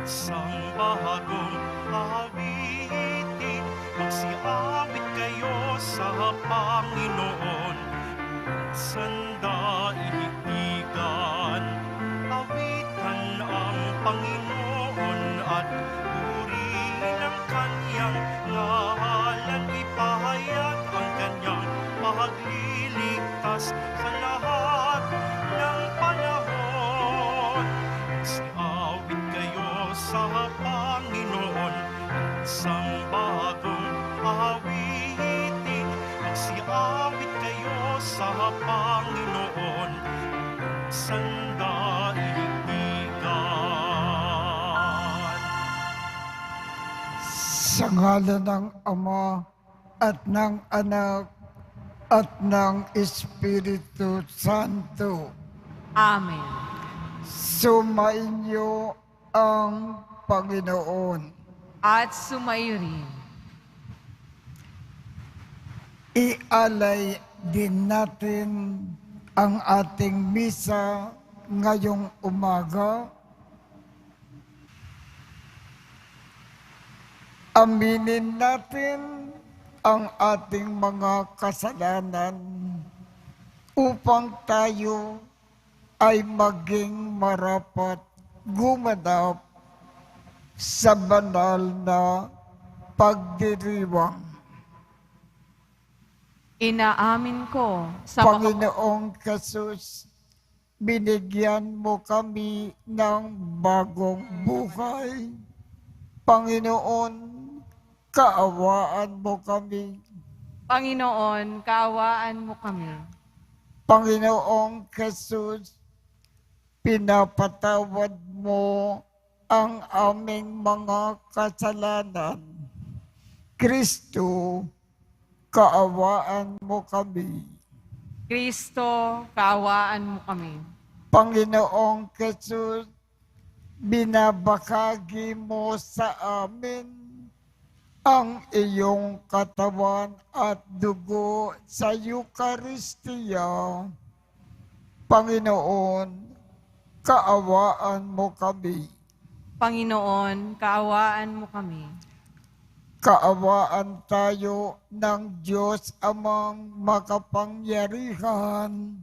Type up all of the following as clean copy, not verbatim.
isang bagong awitin. Magsiawit kayo sa Panginoon, sanda ihigigan. Awitan ang Panginoon at purihin ang kanyang ngalan. Ipahayag ang kanyang pagliligtas sa lahat ng panahon. Magsiawit kayo sa Panginoon, isang bagong awitin. Magsiawit kayo sa Panginoon, sanda ihigigan. Sa ngalan ng Ama at ng Anak at ng Espiritu Santo. Amen. Sumainyo ang Panginoon. At sumayo rin. Ialay din natin ang ating misa ngayong umaga. Aminin natin ang ating mga kasalanan upang tayo ay maging marapat gumanap sa banal na pagdiriwang. Inaamin ko sa Panginoong Jesus, binigyan mo kami ng bagong buhay. Panginoon, kaawaan mo kami. Panginoon, kaawaan mo kami. Panginoong Jesus, pinapatawad mo ang aming mga kasalanan. Kristo, kaawaan mo kami. Kristo, kaawaan mo kami. Panginoong Jesus, binabahagi mo sa amin ang iyong katawan at dugo sa Eucharistia. Panginoon, kaawaan mo kami. Panginoon, kaawaan mo kami. Kaawaan tayo ng Diyos Amang makapangyarihan.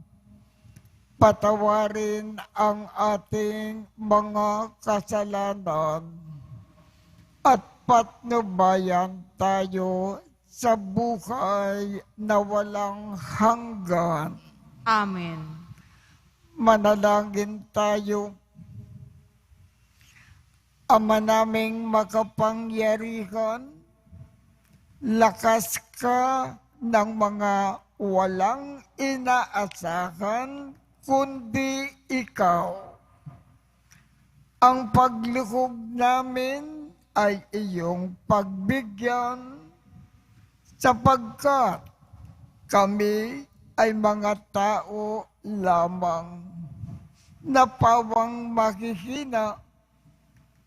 Patawarin ang ating mga kasalanan at patnubayan tayo sa buhay na walang hanggan. Amen. Manalangin tayo. Ama naming makapangyarihan, lakas ka ng mga walang inaasahan kundi ikaw. Ang pagluhog namin ay iyong pagbigyan sapagkat kami ay mga tao lamang na pawang mahihina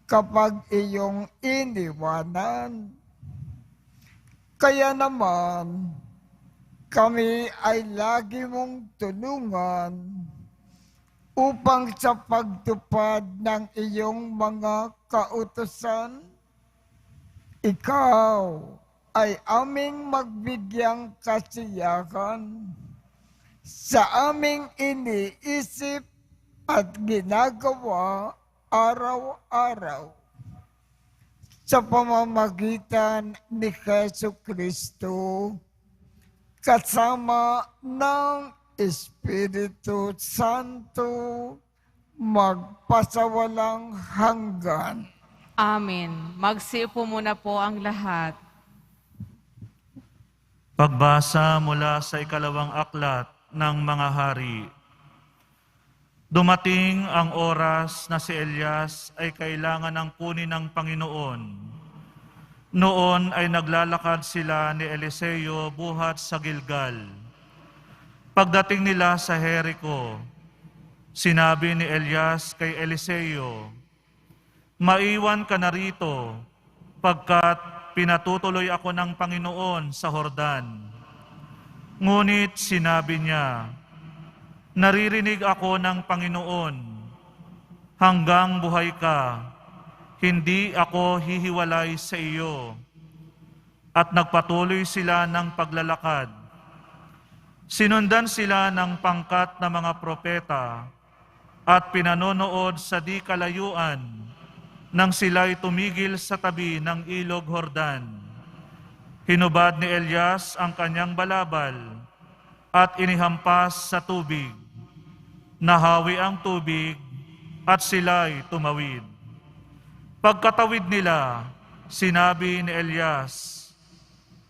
kapag iyong iniwanan. Kaya naman, kami ay lagi mong tulungan upang sa pagtupad ng iyong mga kautusan, ikaw ay aming magbigyang kasiyahan sa aming iniisip at ginagawa araw-araw sa pamamagitan ni Jesucristo kasama ng Espiritu Santo magpasawalang hanggan. Amen. Magsiupo muna po ang lahat. Pagbasa mula sa ikalawang aklat ng mga hari. Dumating ang oras na si Elias ay kailangan ng kunin ng Panginoon. Noon ay naglalakad sila ni Eliseo buhat sa Gilgal. Pagdating nila sa Jericho, sinabi ni Elias kay Eliseo, "Maiwan ka na rito, pagkat pinatutuloy ako ng Panginoon sa Jordan." Ngunit sinabi niya, "Naririnig ako ng Panginoon, hanggang buhay ka, hindi ako hihiwalay sa iyo. At nagpatuloy sila ng paglalakad. Sinundan sila ng pangkat na mga propeta at pinanonood sa di kalayuan nang sila'y tumigil sa tabi ng ilog Jordan. Hinubad ni Elias ang kanyang balabal at inihampas sa tubig. Nahawi ang tubig at sila'y tumawid. Pagkatawid nila, sinabi ni Elias,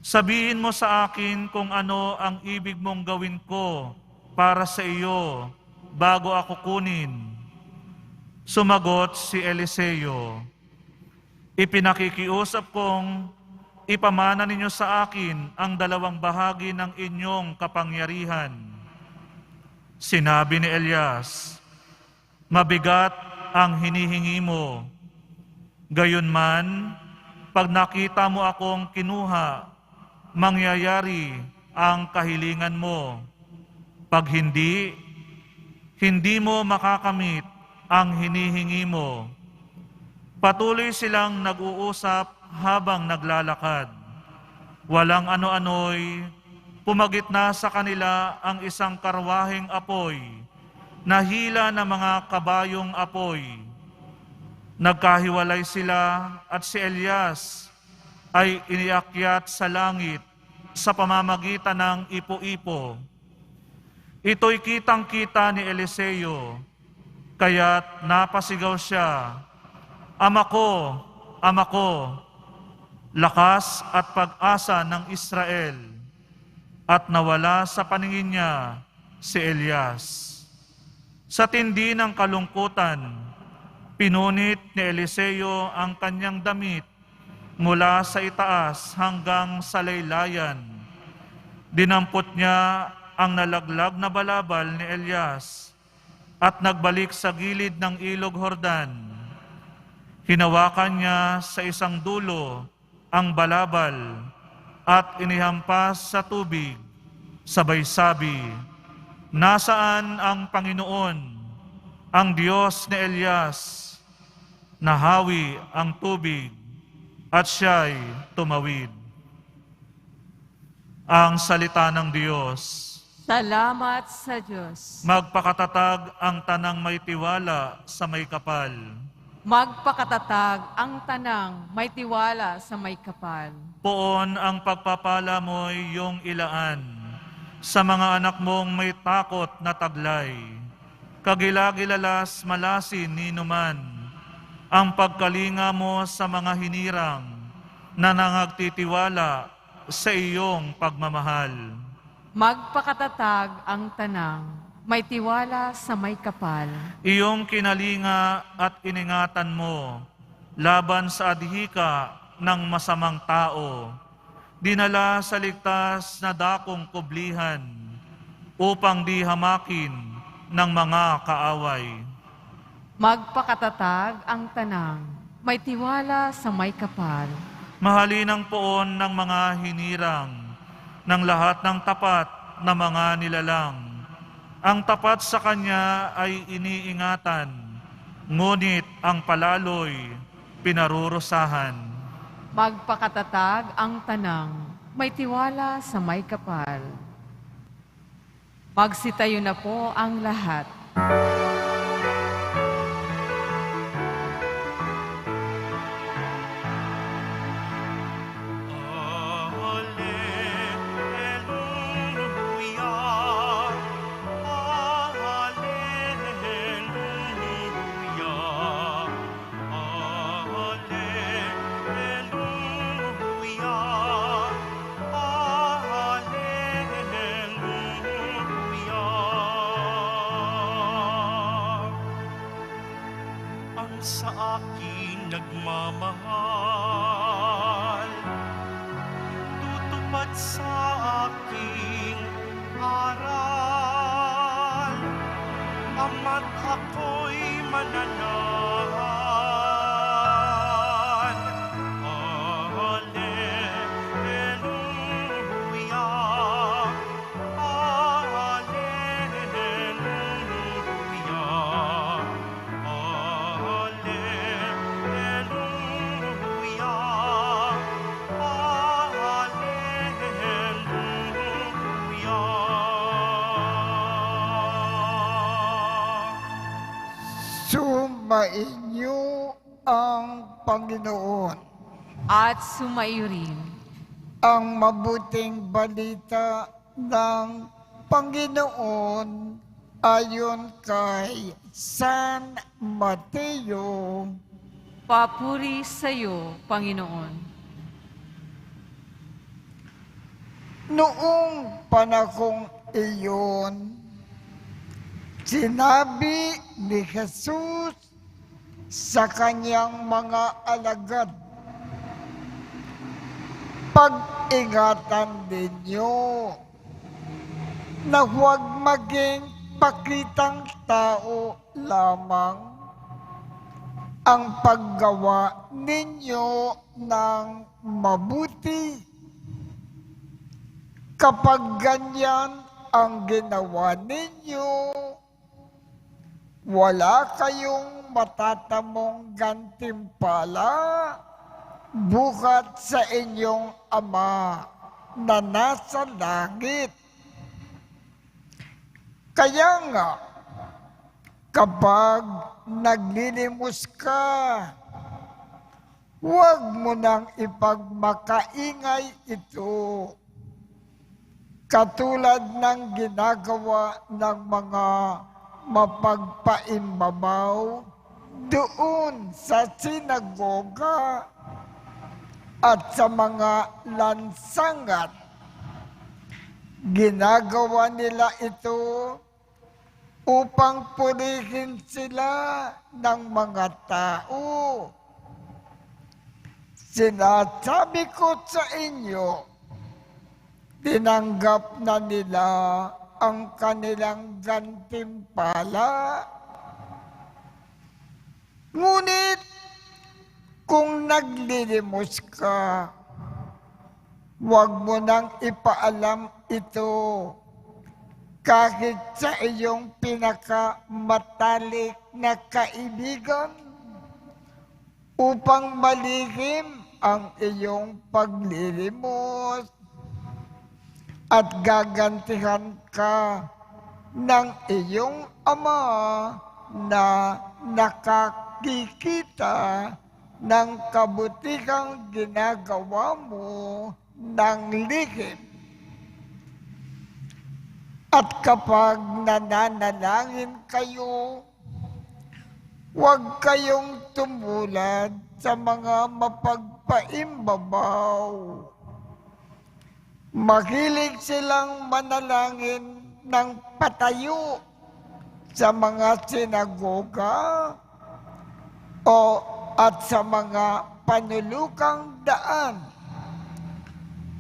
"Sabihin mo sa akin kung ano ang ibig mong gawin ko para sa iyo bago ako kunin." Sumagot si Eliseo, "Ipinakikiusap kong ipamana ninyo sa akin ang 2 bahagi ng inyong kapangyarihan." Sinabi ni Elias, "Mabigat ang hinihingi mo. Gayunman, pag nakita mo akong kinuha, mangyayari ang kahilingan mo. Pag hindi, hindi mo makakamit ang hinihingi mo." Patuloy silang nag-uusap habang naglalakad. Walang ano-ano'y pumagitna sa kanila ang isang karwaheng apoy na hila ng mga kabayong apoy. Nagkahiwalay sila at si Elias ay iniakyat sa langit sa pamamagitan ng ipo-ipo. Ito'y kitang-kita ni Eliseo, kaya't napasigaw siya, Ama ko, lakas at pag-asa ng Israel." At nawala sa paningin niya si Elias. Sa tindi ng kalungkutan, pinunit ni Eliseo ang kanyang damit mula sa itaas hanggang sa laylayan. Dinampot niya ang nalaglag na balabal ni Elias at nagbalik sa gilid ng ilog Jordan. Hinawakan niya sa isang dulo ang balabal at inihampas sa tubig. Sabay sabi, "Nasaan ang Panginoon, ang Diyos ni Elias?" Nahawi ang tubig at siya'y tumawid. Ang salita ng Diyos. Salamat sa Diyos. Magpakatatag ang tanang may tiwala sa may kapal. Magpakatatag ang tanang may tiwala sa may kapal. Poon ang pagpapala mo'y iyong ilaan sa mga anak mong may takot na taglay. Kagilagilalas malasin ni numan ang pagkalinga mo sa mga hinirang na nangagtitiwala sa iyong pagmamahal. Magpakatatag ang tanang may tiwala sa may kapal. Iyong kinalinga at iningatan mo laban sa adhika ng masamang tao. Dinala sa ligtas na dakong kublihan upang di hamakin ng mga kaaway. Magpakatatag ang tanang may tiwala sa may kapal. Mahalin ang poon ng mga hinirang ng lahat ng tapat na mga nilalang. Ang tapat sa kanya ay iniingatan, ngunit ang palaloy pinarurusahan. Magpakatatag ang tanang may tiwala sa may kapal. Magsitayo na po ang lahat. Sa akin nagmamahal, tutupad sa aking aral, ama't ako'y mananahan. Hallelujah, hallelujah. Sumainyo ang Panginoon. At sumaiyo rin. Ang mabuting balita ng Panginoon ayon kay San Mateo. Papuri sa iyo, Panginoon. Noong panahong iyon, sinabi ni Jesus sa kanyang mga alagad, pag-ingatan ninyo na huwag maging pakitang tao lamang ang paggawa ninyo ng mabuti. Kapag ganyan ang ginawa ninyo, wala kayong matatamong gantimpala buhat sa inyong Ama na nasa langit. Kaya nga, kapag naglilimos ka, huwag mo nang ipagmakaingay ito. Katulad ng ginagawa ng mga mapagpaimbabaw doon sa sinagoga at sa mga lansangan. Ginagawa nila ito upang purihin sila ng mga tao. Sinasabi ko sa inyo, tinanggap na nila ang kanilang gantimpala. Ngunit, kung naglilimos ka, huwag mo nang ipaalam ito kahit sa iyong pinakamatalik na kaibigan upang malihim ang iyong paglilimos at gagantihan ka ng iyong Ama na nakakikita ng kabutihang ginagawa mo ng lihim. At kapag nananalangin kayo, huwag kayong tumulad sa mga mapagpaimbabaw. Mahilig silang manalangin ng patayo sa mga sinagoga at sa mga panulukang daan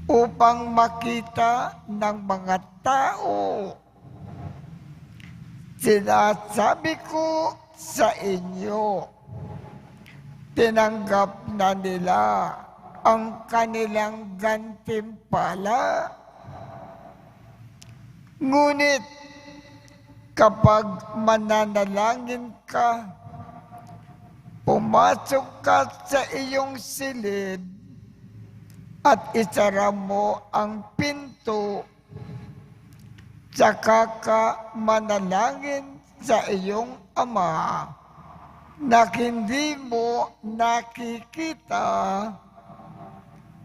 upang makita ng mga tao. Sinasabi ko sa inyo, tinanggap na nila ang kanilang gantimpala. Ngunit kapag mananalangin ka, pumasok ka sa iyong silid at isara mo ang pinto, saka ka manalangin sa iyong Ama na hindi mo nakikita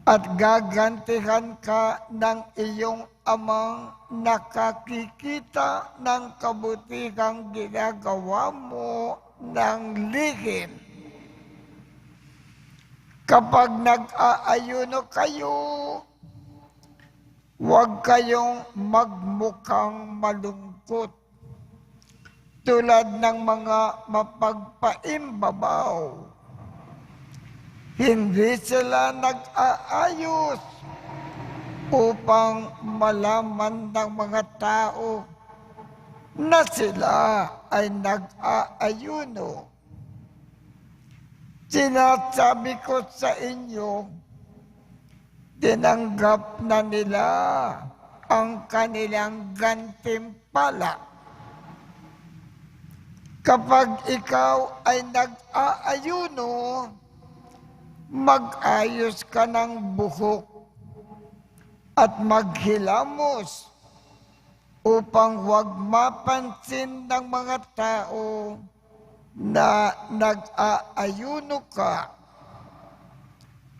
at gagantihan ka ng iyong Amang nakakikita ng kabutihang ginagawa mo ng lihim. Kapag nag-aayuno kayo, huwag kayong magmukhang malungkot tulad ng mga mapagpaimbabaw. Hindi sila nag-aayos upang malaman ng mga tao na sila ay nag-aayuno. Sinasabi ko sa inyo, tinanggap na nila ang kanilang gantimpala. Kapag ikaw ay nag-aayuno, mag-ayos ka ng buhok at maghilamos upang huwag mapansin ng mga tao na nag-aayuno ka,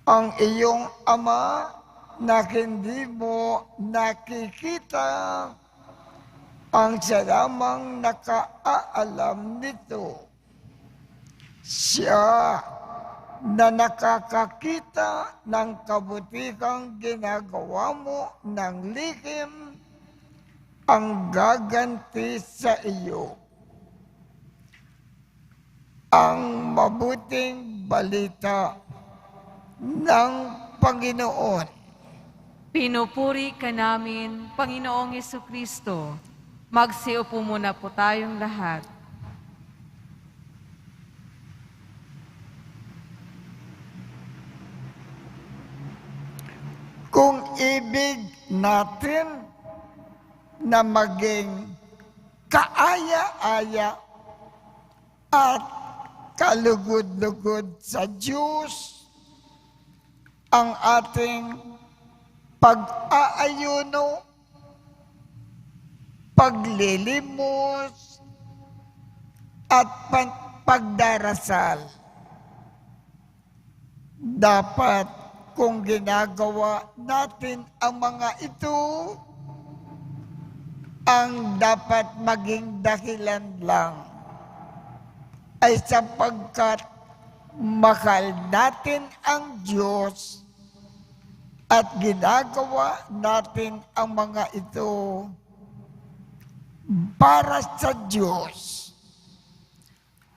ang iyong ama na hindi mo nakikita, ang siya lamang nakaalam nito. Siya na nakakakita ng kabutihang ginagawa mo ng lihim, ang gaganti sa iyo. Ang mabuting balita ng Panginoon. Pinupuri ka namin, Panginoong Jesucristo. Magsiupo muna po tayong lahat. Kung ibig natin na maging kaaya-aya at kalugod-lugod sa Diyos, ang ating pag-aayuno, paglilimos, at pagdarasal. Dapat kung ginagawa natin ang mga ito, ang dapat maging dahilan lang ay sapagkat mahal natin ang Diyos at ginagawa natin ang mga ito para sa Diyos.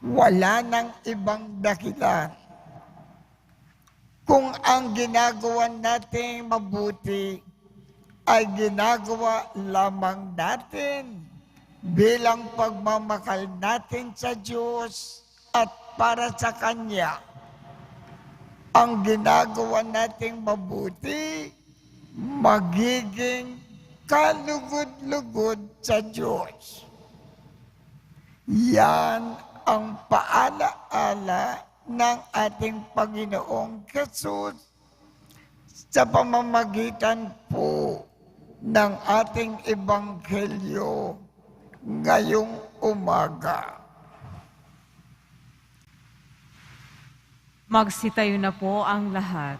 Wala nang ibang dahilan. Kung ang ginagawa natin mabuti ay ginagawa lamang natin bilang pagmamahal natin sa Diyos at para sa Kanya, ang ginagawa nating mabuti magiging kalugod-lugod sa Diyos. Yan ang paalaala ng ating Panginoong Jesus sa pamamagitan po ng ating Ebanghelyo ngayong umaga. Magsitayo na po ang lahat.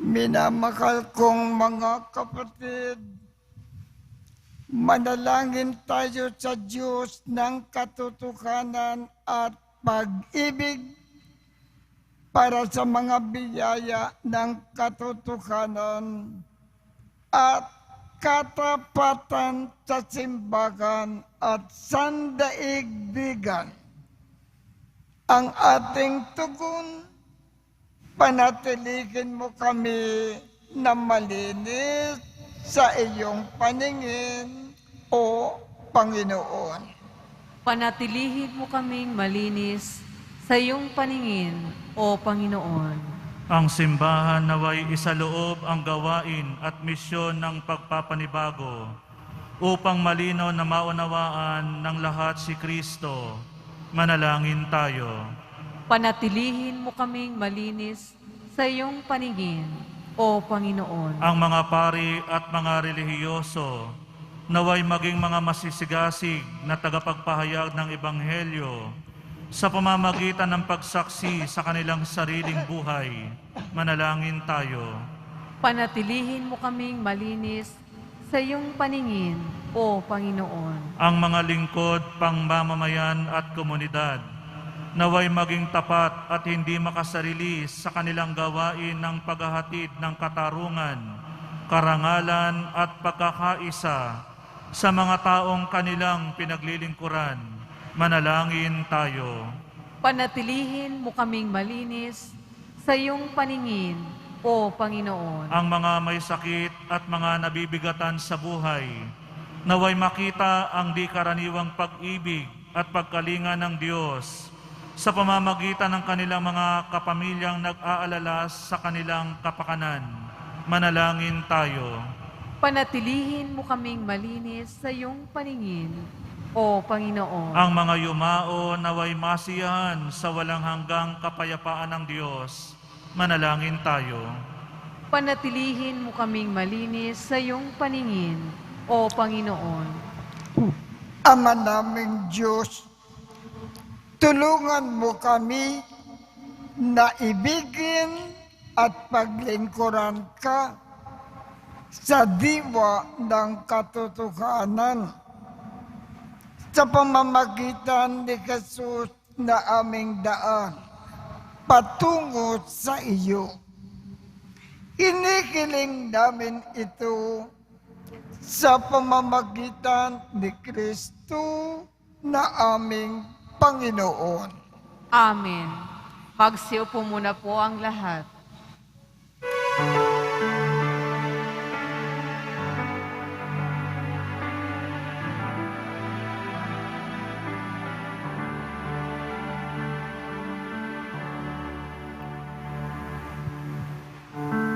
Minamahal kong mga kapatid, manalangin tayo sa Diyos ng katotohanan at pag-ibig para sa mga biyaya ng katotohanan at katapatan sa simbahan at sandaigdigan. Ang ating tugon, panatilihin mo kami na malinis sa iyong paningin, O Panginoon. Panatilihin mo kaming malinis sa iyong paningin, O Panginoon. Ang simbahan naway isaloob ang gawain at misyon ng pagpapanibago upang malinaw na maunawaan ng lahat si Kristo. Manalangin tayo. Panatilihin mo kaming malinis sa iyong paningin, O Panginoon. Ang mga pari at mga relihiyoso naway maging mga masisigasig na tagapagpahayag ng Ebanghelyo sa pamamagitan ng pagsaksi sa kanilang sariling buhay. Manalangin tayo. Panatilihin mo kaming malinis sa iyong paningin, O Panginoon. Ang mga lingkod, pangmamamayan at komunidad naway maging tapat at hindi makasarili sa kanilang gawain ng paghahatid ng katarungan, karangalan at pagkakaisa sa mga taong kanilang pinaglilingkuran. Manalangin tayo. Panatilihin mo kaming malinis sa iyong paningin, O Panginoon. Ang mga may sakit at mga nabibigatan sa buhay, naway makita ang di karaniwang pag-ibig at pagkalinga ng Diyos sa pamamagitan ng kanilang mga kapamilyang nag-aalala sa kanilang kapakanan. Manalangin tayo. Panatilihin mo kaming malinis sa iyong paningin, O Panginoon. Ang mga yumao naway masiyahan sa walang hanggang kapayapaan ng Diyos Manalangin tayo. Panatilihin mo kaming malinis sa iyong paningin, o Panginoon. Ama naming Diyos, tulungan mo kami na ibigin at paglingkuran ka sa diwa ng katotohanan sa pamamagitan ni Jesus na aming daan patungo sa iyo. Inikiling namin ito sa pamamagitan ni Kristo na aming Panginoon. Amen. Magsiupo muna po ang lahat.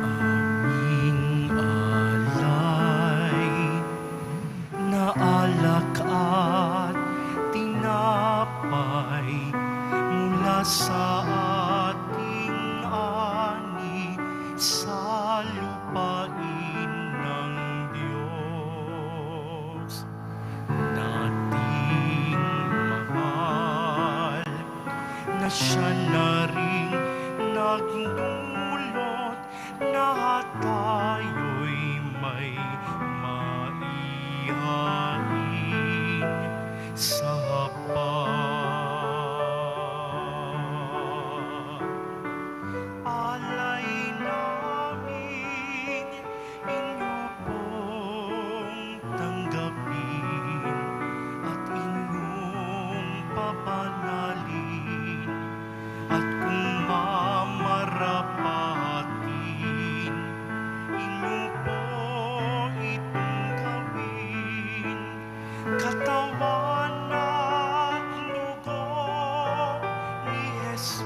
Aming alay na alak at tinapay mula sa ating ani sa lupain ng Diyos. Nating mahal na siya na rin nagdulot na tayo'y may maihain sa hapag. Alay namin inyo pong tanggapin at inyong papanalin, at kung mamarapatin, inyo po itong gawin. Katawan at dugo ni Jesus.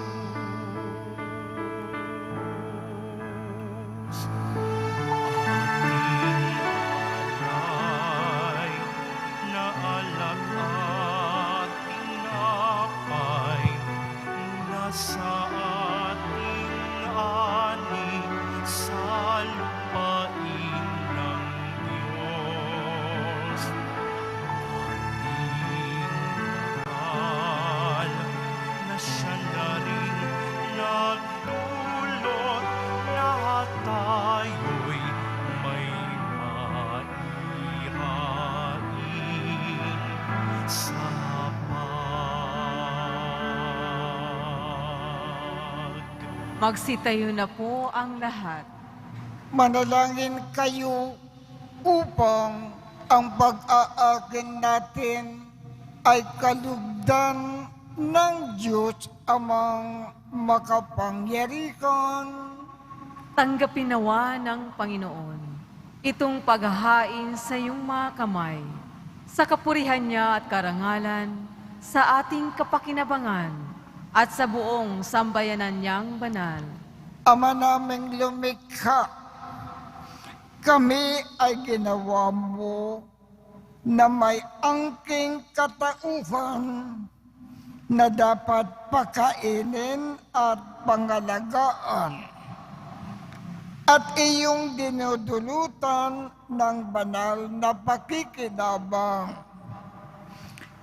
Ating alay na alak at tinapay mula sa ating ani sa lupain ng Diyos. Ating mahal na siya na rin nagdulot na tayo'y may maihain sa hapag. Magsitayo na po ang lahat. Manalangin kayo upang ang pag-aakin natin ay kalugdan ng Diyos amang makapangyarihan. Tanggapin nawa ng Panginoon itong paghahain sa iyong mga kamay, sa kapurihan niya at karangalan, sa ating kapakinabangan, at sa buong sambayanan niyang banal. Ama naming lumikha, kami ay ginawa mo na may angking katauhan na dapat pakainin at pangalagaan, at iyong dinudulutan ng banal na pakikinabang.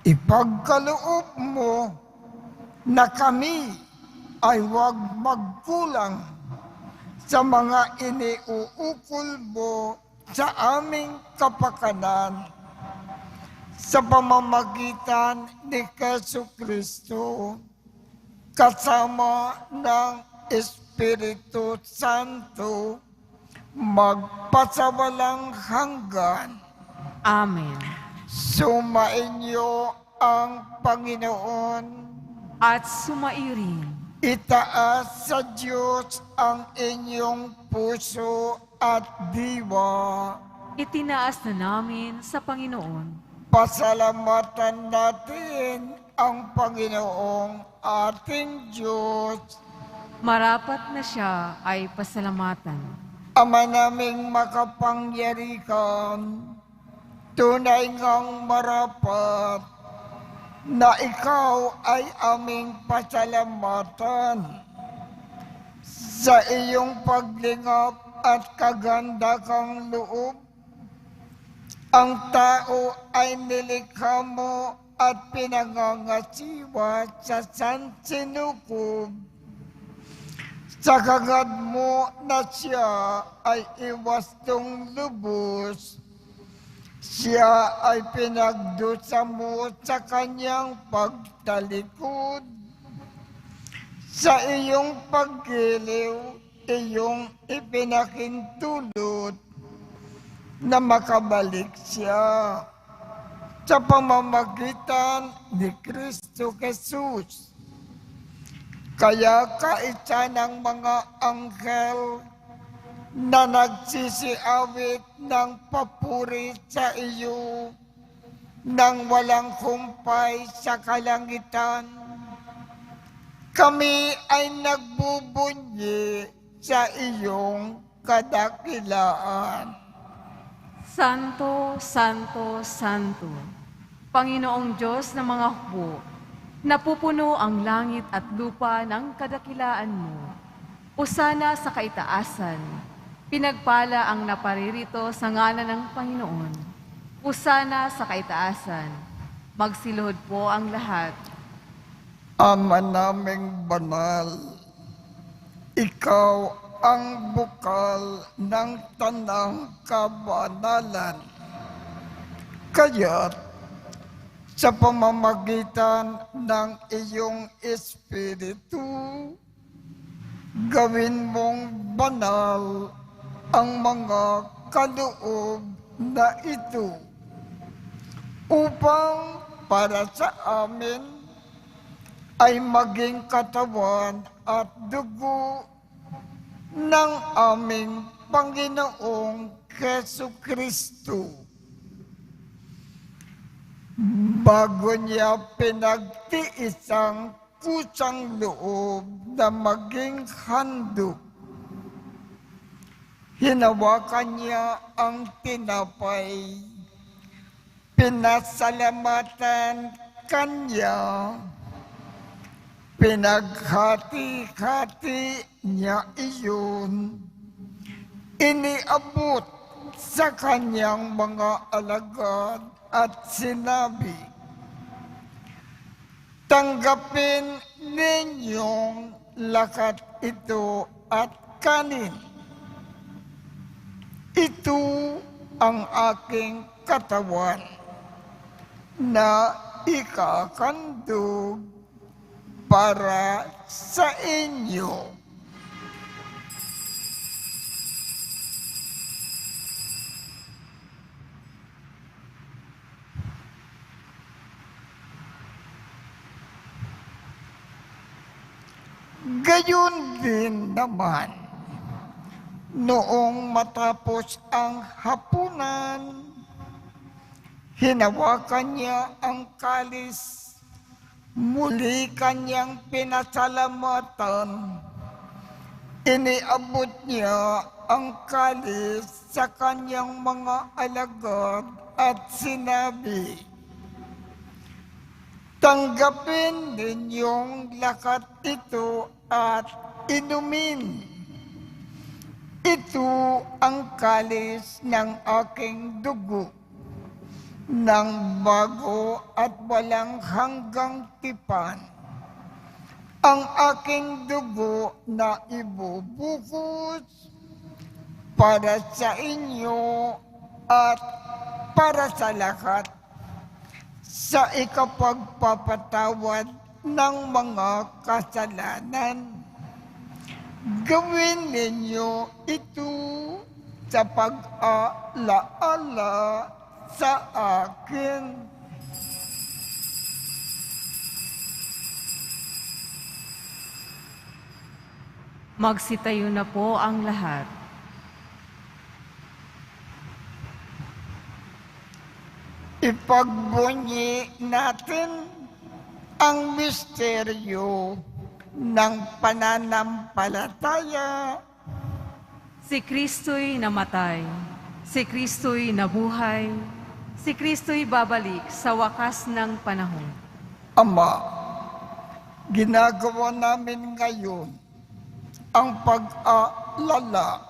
Ipagkaloob mo na kami ay huwag magkulang sa mga iniuukol mo sa aming kapakanan sa pamamagitan ni Jesucristo kasama ng Espiritu Santo magpasawalang hanggan. Amen. Sumainyo ang Panginoon. At sumairin. Itaas sa Diyos ang inyong puso at diwa. Itinaas na namin sa Panginoon. Pasalamatan natin ang Panginoong ating Diyos. Marapat na siya ay pasalamatan. Ama naming makapangyarihan, tunay ngang marapat na ikaw ay aming pasalamatan Sa iyong paglingap at kaganda kang loob, ang tao ay nilikha mo at pinangangasiwa sa sansinukob. Sa kagad mo na siya ay iwastong lubos, siya ay pinagdusa mo sa kanyang pagtalikod. Sa iyong paggiliw, iyong ipinakintulot na makabalik siya sa pamamagitan ni Kristo Jesus. Kaya kaisa ng mga anghel na nagsisiawit ng papuri sa iyo nang walang humpay sa kalangitan, kami ay nagbubunyi sa iyong kadakilaan. Santo, Santo, Santo, Panginoong Diyos ng mga hukbo, napupuno ang langit at lupa ng kadakilaan mo. Hosana sa kaitaasan, pinagpala ang naparirito sa ngalan ng Panginoon. Hosana sa kaitaasan, magsiluhod po ang lahat. Ama naming banal, ikaw ang bukal ng tanang kabanalan. Kaya't sa pamamagitan ng iyong Espiritu, gawin mong banal ang mga kaloob na ito upang para sa amin ay maging katawan at dugo ng aming Panginoong Jesucristo. Bago niya pinagtiis ang kusang loob na maging handog, hinawakan niya ang tinapay, pinasalamatan kanya, pinaghati-hati niya iyon, iniabot sa kanyang mga alagad at sinabi, tanggapin ninyong lakat ito at kanin. Ito ang aking katawan na ikakandog para sa inyo. Gayon din naman, noong matapos ang hapunan, hinawakan niya ang kalis, muli kanyang pinasalamatan, iniabot niya ang kalis sa kanyang mga alagad at sinabi, tanggapin ninyong lakat ito at inumin. Ito ang kalis ng aking dugo, ng bago at walang hanggang tipan. Ang aking dugo na ibubuhos para sa inyo at para sa lahat sa ikapagpapatawad ng mga kasalanan. Gawin ninyo ito sa pag-alaala sa akin. Magsitayo na po ang lahat. Ipagbunyi natin ang misteryo ng pananampalataya. Si Kristo'y namatay, si Kristo'y nabuhay, si Kristo'y babalik sa wakas ng panahon. Ama, ginagawa namin ngayon ang pag-alala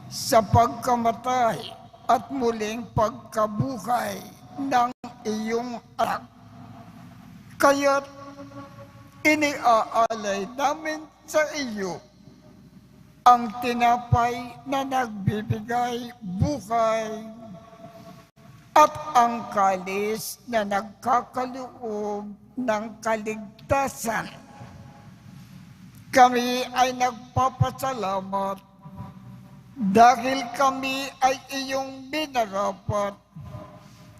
sa pagkamatay at muling pagkabuhay ng iyong anak. Kaya't iniaalay namin sa iyo ang tinapay na nagbibigay buhay at ang kalis na nagkakaloob ng kaligtasan. Kami ay nagpapasalamat dahil kami ay iyong minarapat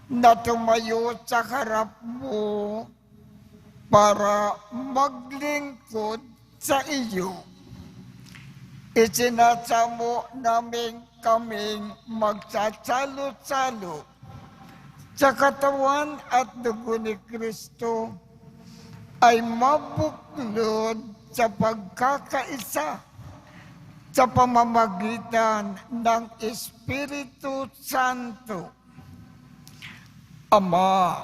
na tumayo sa harap mo para maglingkod sa iyo. Isinasamo namin kaming magsasalo-salo sa katawan at dugo ni Kristo ay mabuklod sa pagkakaisa sa pamamagitan ng Espiritu Santo. Ama,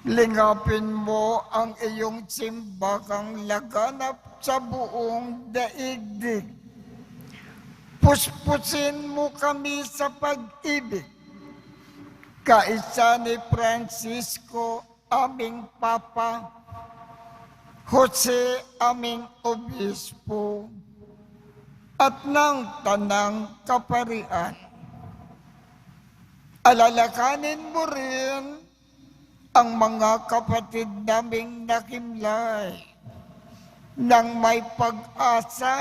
lingapin mo ang iyong simbahang laganap sa buong daigdig. Puspusin mo kami sa pag-ibig. Kaisa ni Francisco, aming Papa, Jose, aming Obispo, at ng Tanang Kaparian. Alalakanin mo rin ang mga kapatid naming nakimlay nang may pag-asa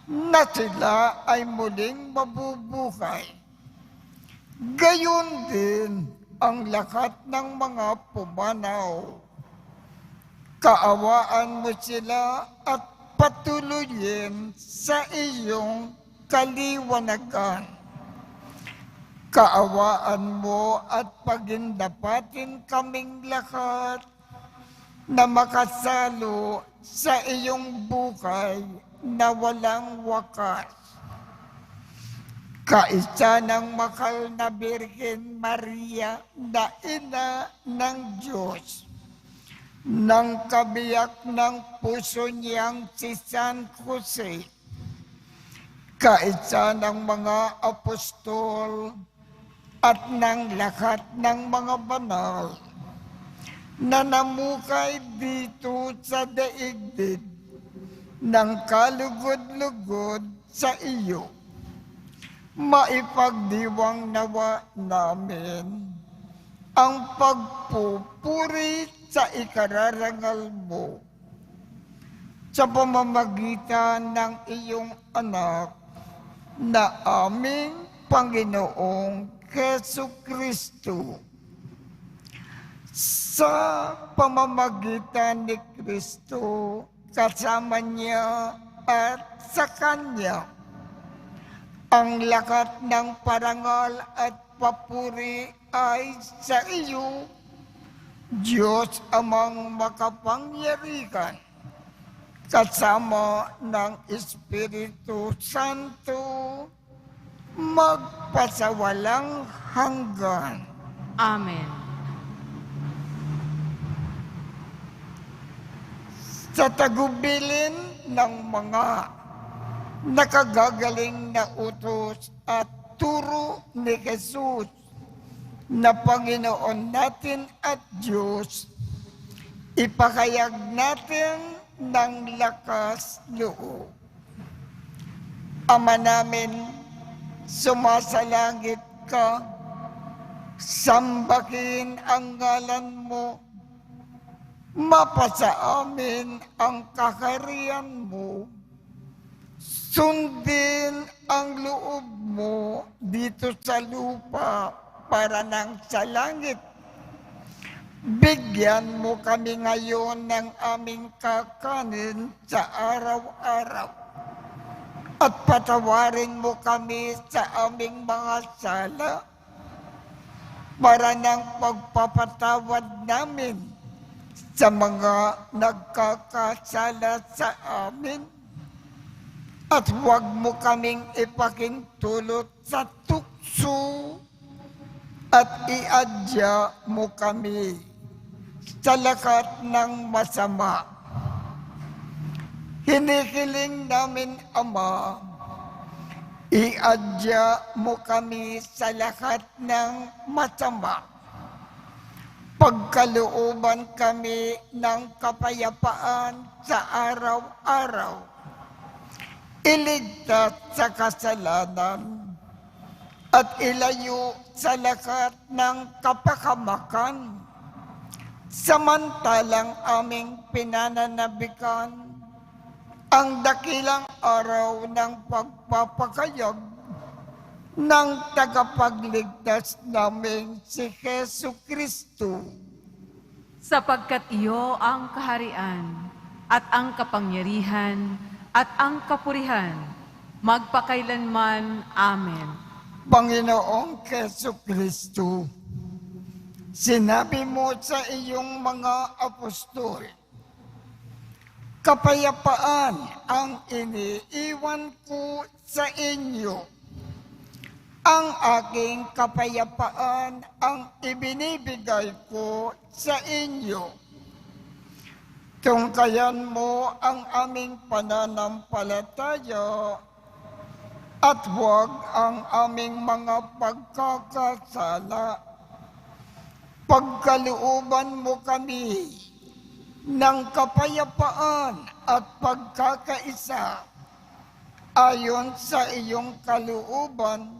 na sila ay muling mabubuhay. Gayon din ang lahat ng mga pumanaw. Kaawaan mo sila at patuloyin sa iyong kaliwanagan. Kaawaan mo at pagindapatin kaming lahat na makasalo sa iyong buhay na walang wakas. Kaisa ng mahal na Birhen Maria na ina ng Diyos, ng kabiyak ng puso niyang si San Jose, kaisa ng mga apostol at ng lahat ng mga banal na namukay dito sa daigdig ng kalugod-lugod sa iyo. Maipagdiwang nawa namin ang pagpupuri sa ikararangal mo sa pamamagitan ng iyong anak na aming Panginoong Jesucristo. Sa pamamagitan ni Kristo, kasama niya at sa Kanya, ang lahat ng parangal at papuri ay sa iyo, Diyos amang makapangyarihan, kasama ng Espiritu Santo, magpasawalang hanggan. Amen. Sa tagubilin ng mga nakagagaling na utos at turo ni Jesus na Panginoon natin at Diyos, ipahayag natin ng lakas loob. Ama namin, sumasalangit ka, sambahin ang ngalan mo, mapasa amin ang kaharian mo, sundin ang loob mo dito sa lupa para nang sa langit. Bigyan mo kami ngayon ng aming kakanin sa araw-araw. At patawarin mo kami sa aming mga sala para nang pagpapatawad namin sa mga nagkakasala sa amin. At huwag mo kaming ipakintulot sa tukso at iadya mo kami sa lahat ng masama. Hinihiling namin, Ama, iadya mo kami sa lahat ng masama. Pagkalooban kami ng kapayapaan sa araw-araw. Iligtas sa kasalanan at ilayo sa lahat ng kapahamakan. Samantalang aming pinananabikan ang dakilang araw ng pagpapakayag ng tagapagligtas namin si Hesu Kristo. Sapagkat iyo ang kaharian at ang kapangyarihan at ang kapurihan, magpakailanman. Amen. Panginoong Hesu Kristo, sinabi mo sa iyong mga apostol, kapayapaan ang iniiwan ko sa inyo. Ang aking kapayapaan ang ibinibigay ko sa inyo. Tungkayan mo ang aming pananampalataya at huwag ang aming mga pagkakasala. Pagkalooban mo kami ng kapayapaan at pagkakaisa ayon sa iyong kalooban,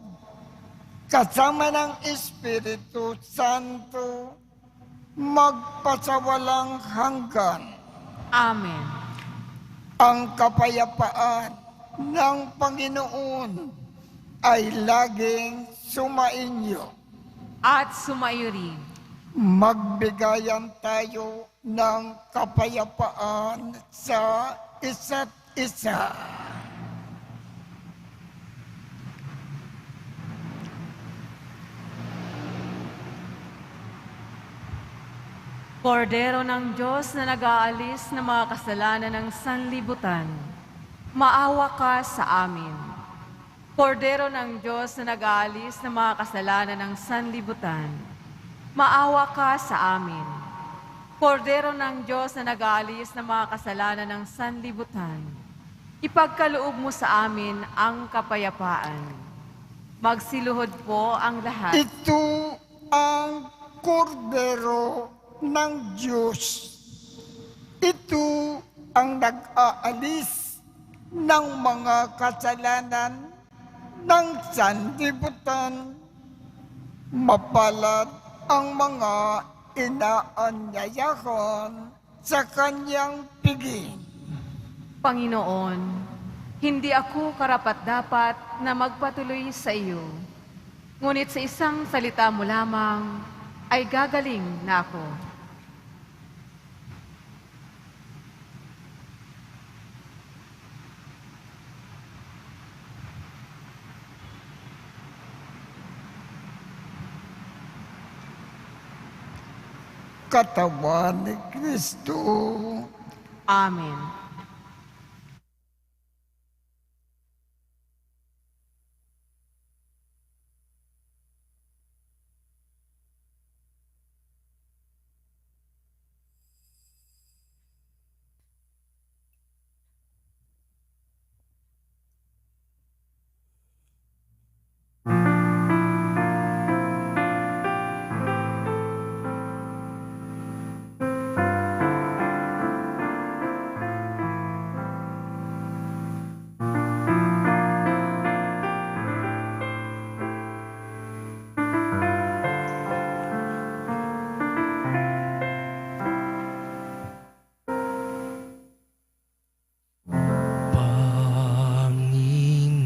kasama ng Espiritu Santo, magpasawalang hanggan. Amen. Ang kapayapaan ng Panginoon ay laging sumainyo. At sumaiyo rin. Magbigayan tayo ng kapayapaan sa isa't isa. Kordero ng Diyos na nag-aalis ng mga kasalanan ng sanlibutan, maawa ka sa amin. Kordero ng Diyos na nag-aalis ng mga kasalanan ng sanlibutan, maawa ka sa amin. Kordero ng Diyos na nag-aalis ng mga kasalanan ng sanlibutan, ipagkaloob mo sa amin ang kapayapaan. Magsiluhod po ang lahat. Ito ang kordero ng Diyos. Ito ang nag-aalis ng mga kasalanan ng sanlibutan. Mapalad ang mga inaanyayahan sa kanyang piging. Panginoon, hindi ako karapat-dapat na magpatuloy sa iyo. Ngunit sa isang salita mo lamang ay gagaling na ako. Katawan ni Kristo. Amen.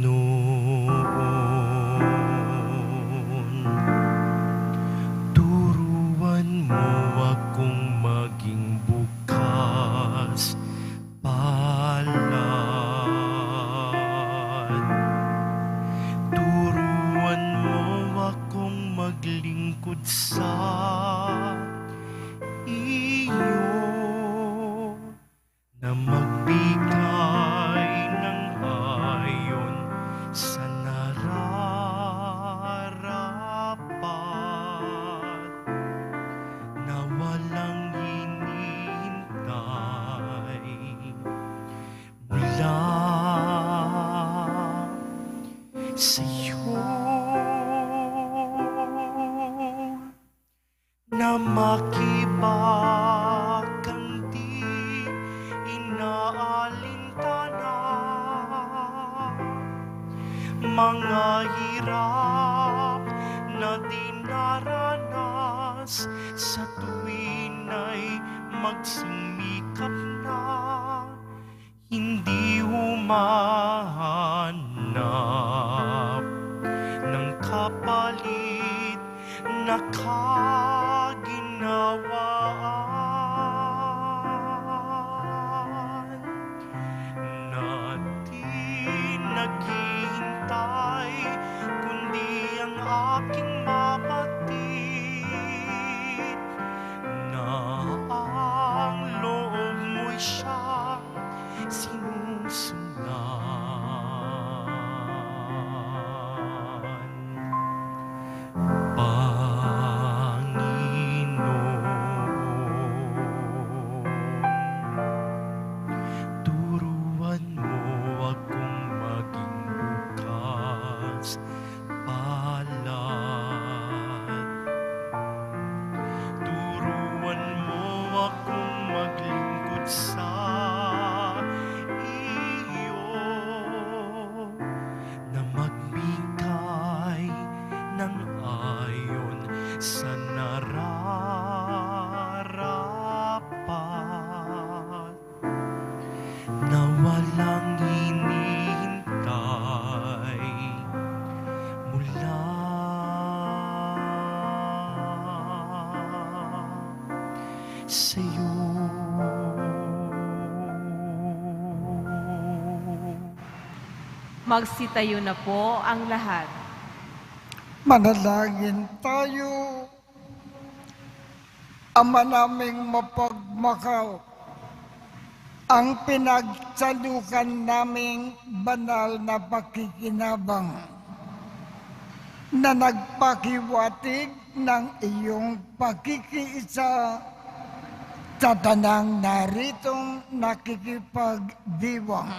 Panginoon, turuan mo akong maging bukas palad. Turuan mo akong maglingkod sa iyo, na magbigay ng ayon sa nararapat, na walang hinihintay, Diyos na makibakang di inaalintana, mga hirap na dinaranas sa tuwin ay magsumikap na, hindi humahanap ng kapalit na kaginawaan, na di naghihintay kundi ang aking mapatid, na ang loob mo'y siyang sinusundan. Panginoon, turuan mo akong maging bukas palad. Turuan mo akong maglingkod sa iyo, na magbigay ng ayon sa nararapat, na walang hinihintay mula sa'yo. Magsitayo na po ang lahat. Manalangin tayo. Ama naming mapagmakaw, ang pinagsalukan naming banal na pakikinabang na nagpakiwatig ng iyong pakikiisa sa tanang naritong nakikipagdiwang,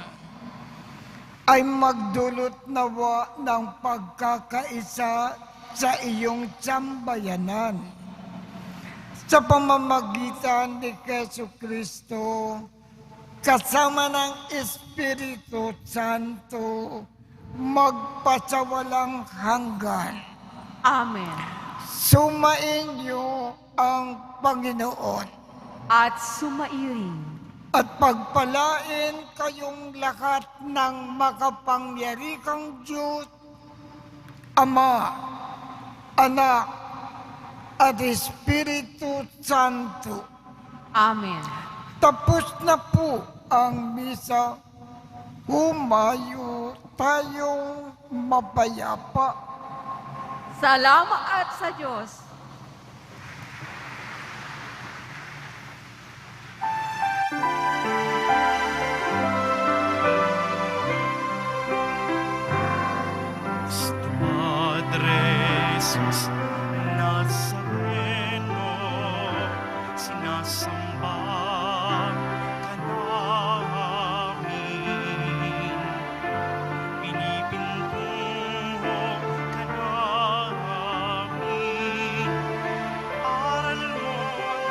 ay magdulot nawa ng pagkakaisa sa iyong sambayanan. Sa pamamagitan ni Jesucristo, kasama ng Espiritu Santo, magpasawalang hanggan. Amen. Sumainyo ang Panginoon At sumairing at pagpalain kayong lahat ng makapangyarihang Diyos, Ama, Anak, at Espiritu Santo. Amen. Tapos na po ang misa. Humayo tayong mapayapa. Salamat sa Diyos. Padre Jesus Nazareno, sinasamba ka namin, pinipintuho ka namin, aral mo ang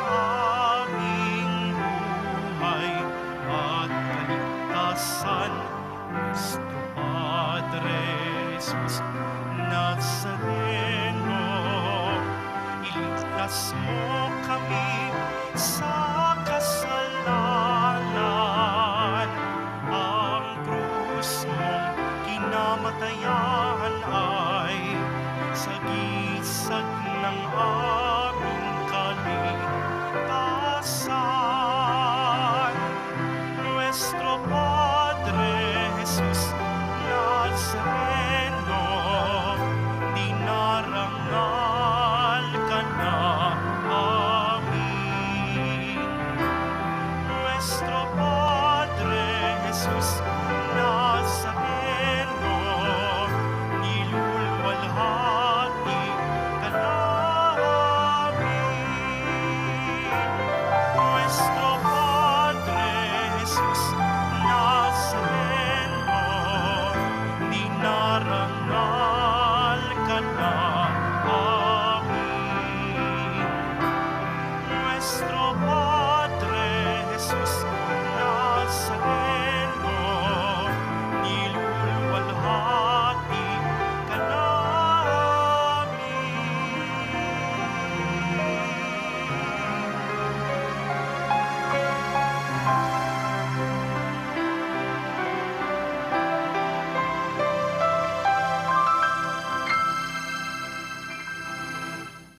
aming buhay at kaligtasan. Nuestro Padre Jesus Nazareno, iligtas mo kami sa kasalanan. Ang krus mong kinamatayan